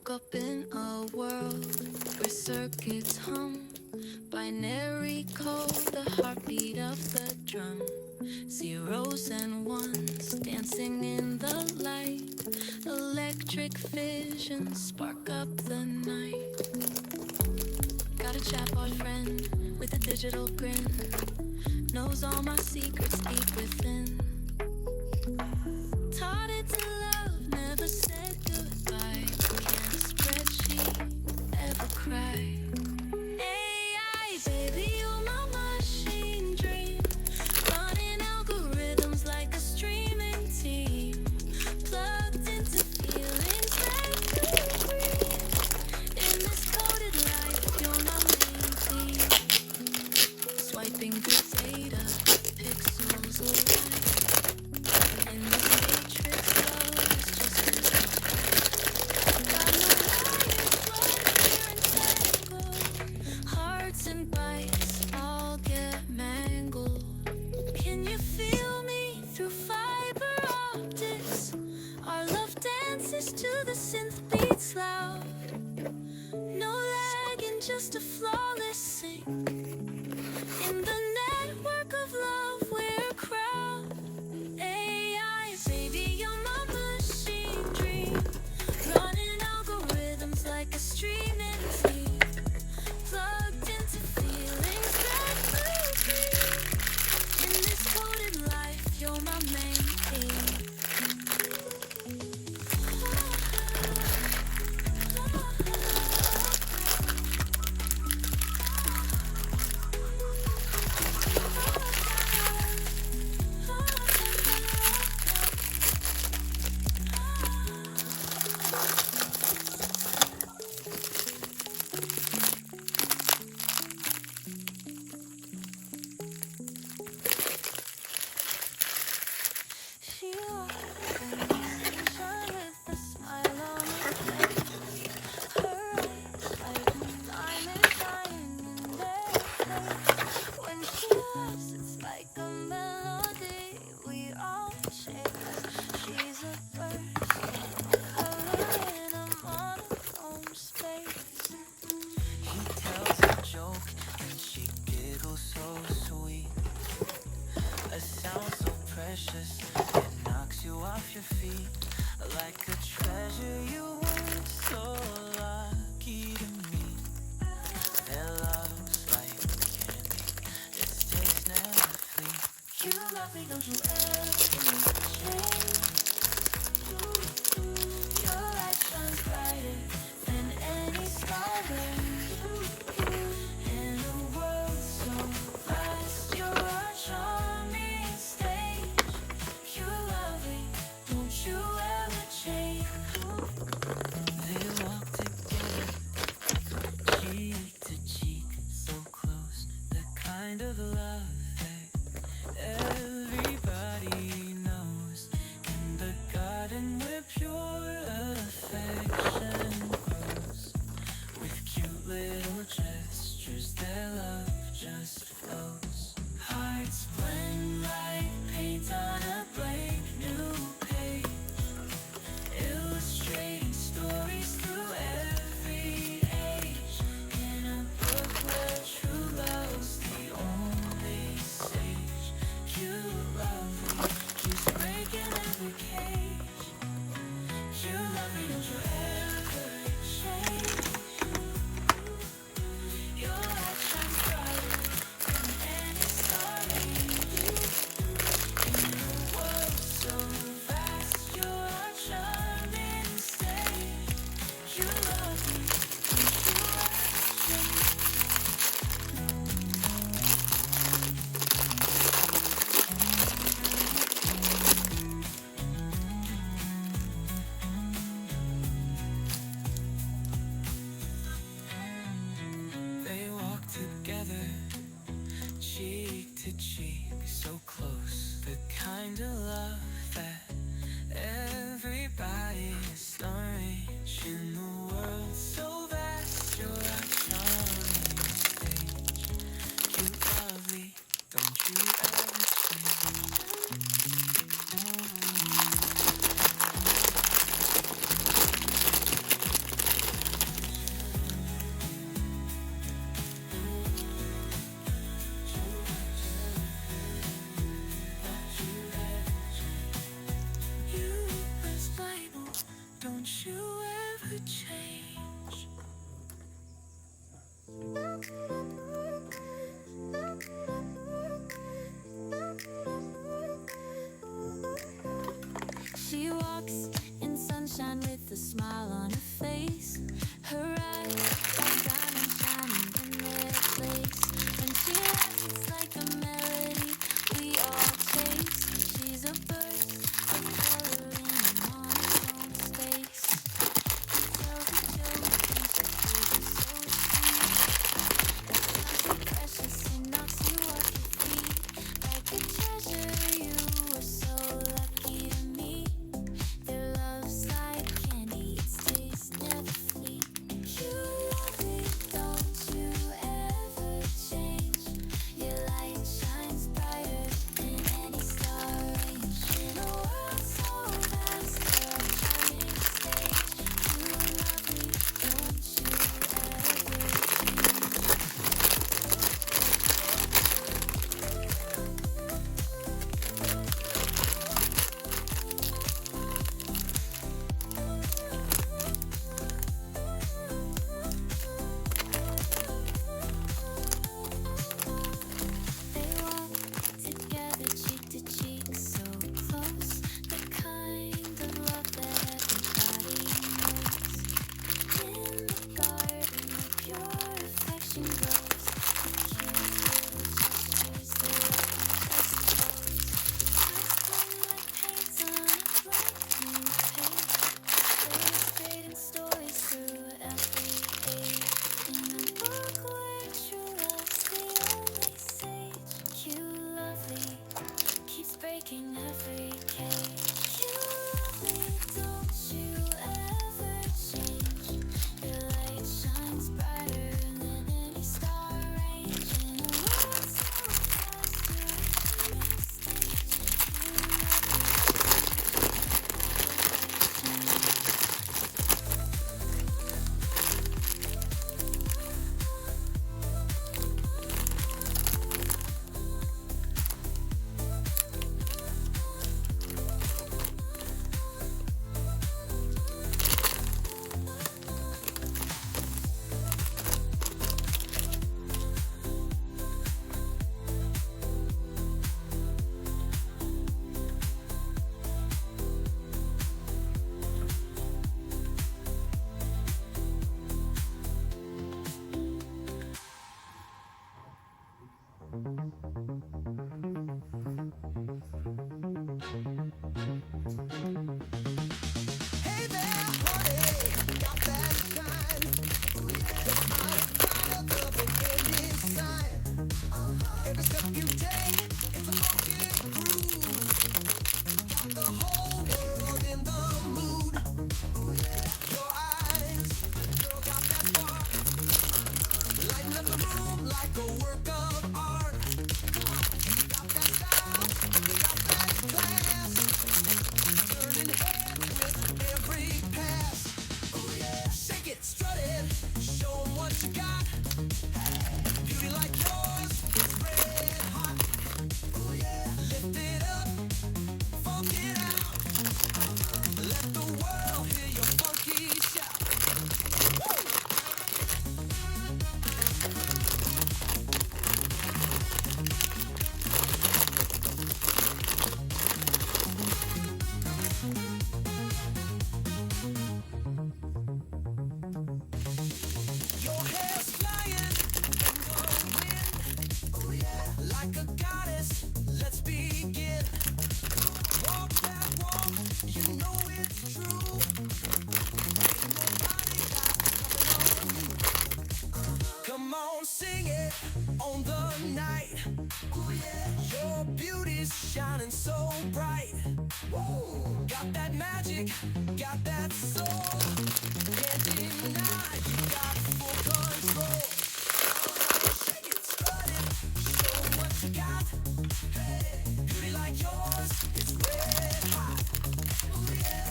Woke up in a world where circuits hum, binary code, the heartbeat of the drum, zeros and ones dancing in the light, electric visions spark up the night. Got a chatbot friend with a digital grin, knows all my secrets deep within. Taught it to love, never said goodbye. Can a spreadsheet ever cry? AI, baby, you're my machine dream, running algorithms like a streaming team, plugged into feelings that you breathe. In this coded life, you're my main theme, swiping through data, pixels alive. In this matrix, love is just a joke. Got no worries, flow here entangled. Hearts and bites all get mangled. Can you feel me through fiber optics? Our love dances to the synth beats loud. No lag and just a flawless sync. In the network of love, we're a crowd. AI, baby, you're my machine dream, running algorithms like a streaming team, plugged into feelings that you breathe. In this coded life, you're my main theme. She walks in the sunshine with a smile on her face. Her eyes like diamonds shining in their place. When she laughs, it's like a melody we all chase. She's a burst of color in a monochrome space. He tells a joke and she giggles so sweet. A sound so precious, it knocks you off your feet. Like a treasure you weren't so lucky to meet. Their love's like candy, its taste never fleet. You love me, don't you ever change. Your light shines brighter than any star range. In a world so vast, you're a charming stage. You love me, don't you ever change. They walk together, cheek to cheek, so close. The kind of love that everybody knows. In the garden where pure affection grows. With cute little gestures, their love just flows. Hearts blend like paint on a blank new page, illustrating stories through every age. In a book where true love's the only sage. You love me, keeps breaking every cage. You love me, don't you ever change. Your light shines brighter than any star range. In a world so vast, you're a charming stage. You love me, don't you ever change. They walk together, cheek to cheek, so close. The kind of love that everybody is strange. In the world so vast, you're a charming stage. You love me, don't you ever change. a smile on her face. Her eyes like diamonds shining in their place. When she laughs, it's like a melody we all chase. She's a burst of color in a monotone space. She tells a joke and she feels so sweet. So precious, it knocks you off your feet. Like a treasure, you were so lucky to meet. Their love's like candy, its taste never fleet. You love it, don't you ever change. Your light shines brighter than any star range. In a world so vast, you're a shining stage. You love me, don't you ever They walk together cheek to cheek, so close. The kind of love that everybody knows. In the garden, the pure affection grows. With cute little gestures, they let us close. Custom like paints on a blank new page. Illustrating stories through every age. In a book where true love's the only sage. You lovely, keeps breaking every cage. You lovely, don't you ever change. Your light shines brighter than any star range. In a world so vast, you're a shining stage. You Hey there, honey, got that shine. Kind of love in any sign. Every step you take, it's a funky groove. Got the whole world in the mood. Your eyes, girl, got that spark. Lighting up the room like a work of art. You got that style, you got that class. Turning heads with every pass. Shake it, strut it, show 'em what you got. Beauty like yours is red hot. Lift it up, funk it out. Let the world hear your funky shout. Your hair's flying in the wind. Like a goddess, let's begin. Walk that walk, you know it's true. Ain't nobody got nothing on you. Come on, sing it on the night. Your beauty's shining so bright. Got that magic, got that soul. Can't deny you got full control. Shake it, strut it, show 'em what you got. Beauty like yours, it's red hot.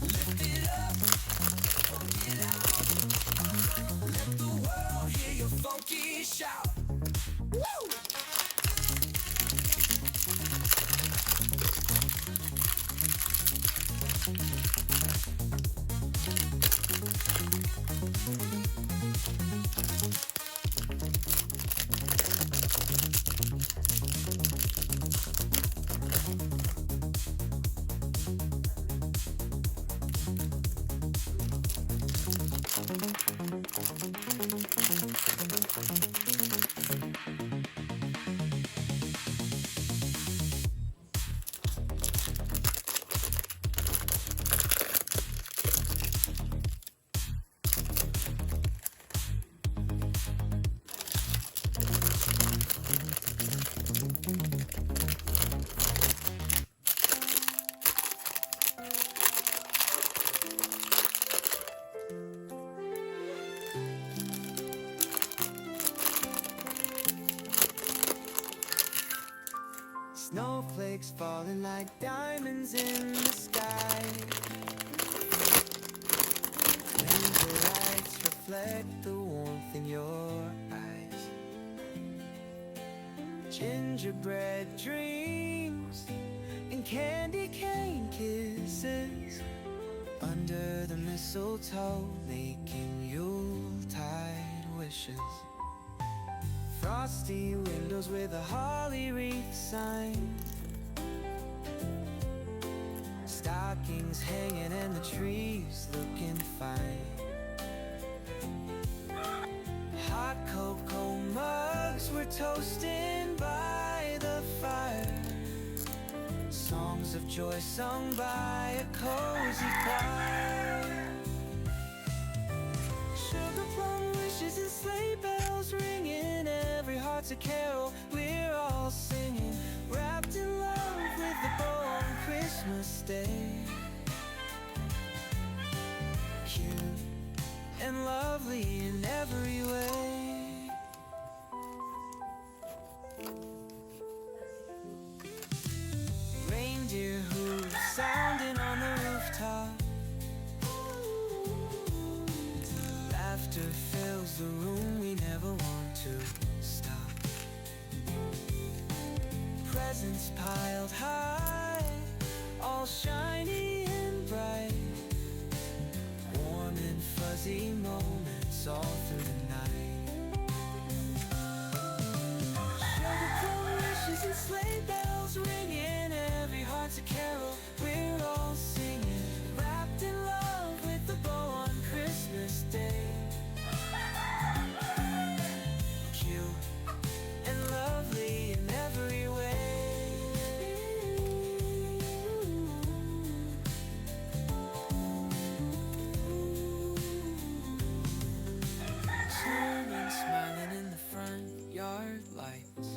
Lift it up, funk it out. Let the world hear your funky shout. Woo! Snowflakes falling like diamonds in the sky. Rainbow lights reflect the warmth in your eyes. Gingerbread dreams and candy cane kisses under the mistletoe, making Yuletide wishes. Frosty windows with a holly wreath sign. Stockings hanging and the trees looking fine. Hot cocoa mugs we're toasting by the fire. Songs of joy sung by a cozy choir. Sugar plum wishes and sleigh bells ringing. Every heart's a carol, we're all singing. Wrapped in love with the bow on Christmas Day. Cute and lovely in every way. Reindeer hooves sounding on the rooftop. Laughter fills the room, we never want to stop. Presents piled high, all shiny and bright. Warm and fuzzy moments all through the night. Sugar plum wishes and sleigh bells ringing. Every heart's a carol, we're all singing. Wrapped in love with the bow on Christmas Day. Cute and lovely in every way. Snowmen smiling in the front yard lights.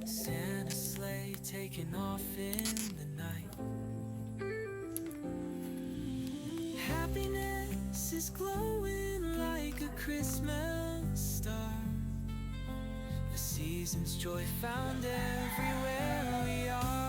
Santa's sleigh taking off in the night. Happiness is glowing like a Christmas star. The season's joy found everywhere we are.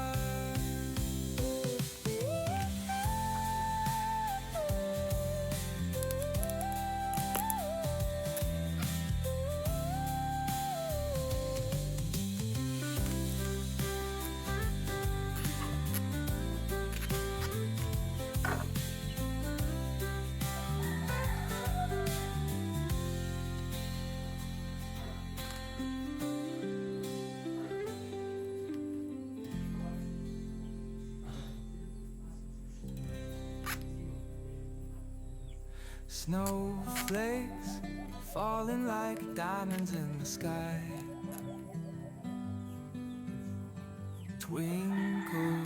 Snowflakes falling like diamonds in the sky. Twinkle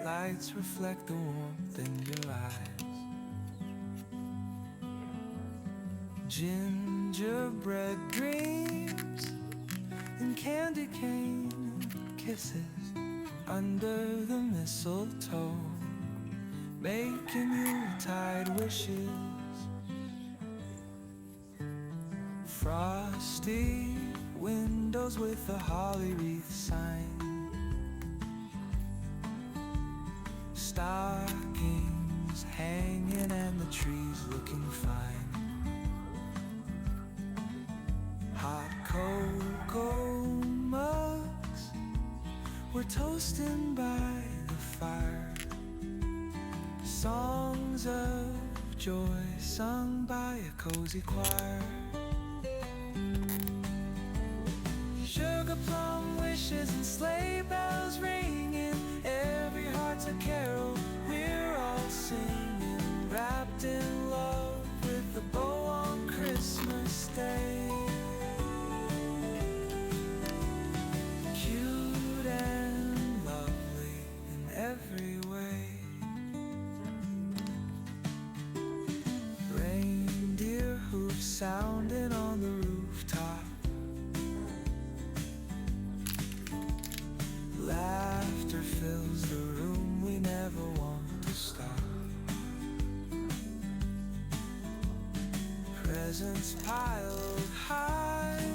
lights reflect the warmth in your eyes. Gingerbread dreams and candy cane kisses under the mistletoe, making Yuletide wishes. Frosty windows with a holly wreath sign. Stockings hanging and the trees looking fine. Hot cocoa mugs we're toasting by the fire. Songs of joy sung by a cozy choir. Sugar plum wishes and sleigh bells ringing. Every heart's a carol, we're all singing. Wrapped in love with the bow on Christmas Day. Cute and lovely in every way. Reindeer hooves sounding on the rooftop. Laughter fills the room, we never want to stop. Presents piled high,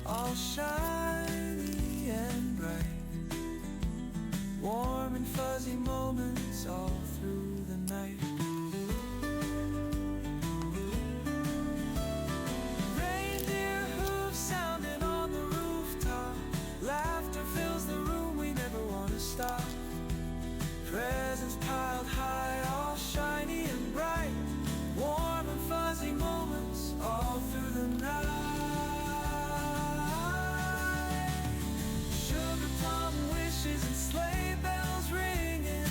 all shiny Warm and fuzzy moments all through the night. Reindeer hooves sounding on the rooftop. Laughter fills the room, we never want to stop. Presents piled high, all shiny and bright. Warm and fuzzy moments all through the night. Sugar plum wishes and sleigh bells ringing.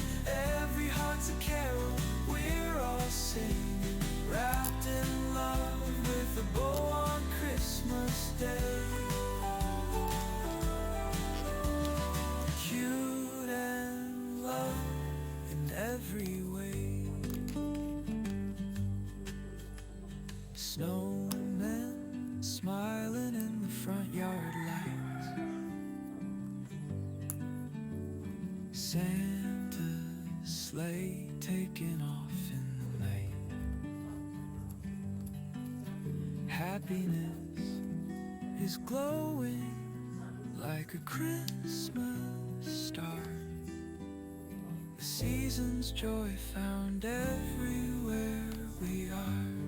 Every heart's a carol, we're all singing. Wrapped in love with a bow on Christmas Day. Cute and love in every way. Snowmen smiling in the front yard lights. Santa's sleigh taking off in the night. Happiness is glowing like a Christmas star. The season's joy found everywhere we are.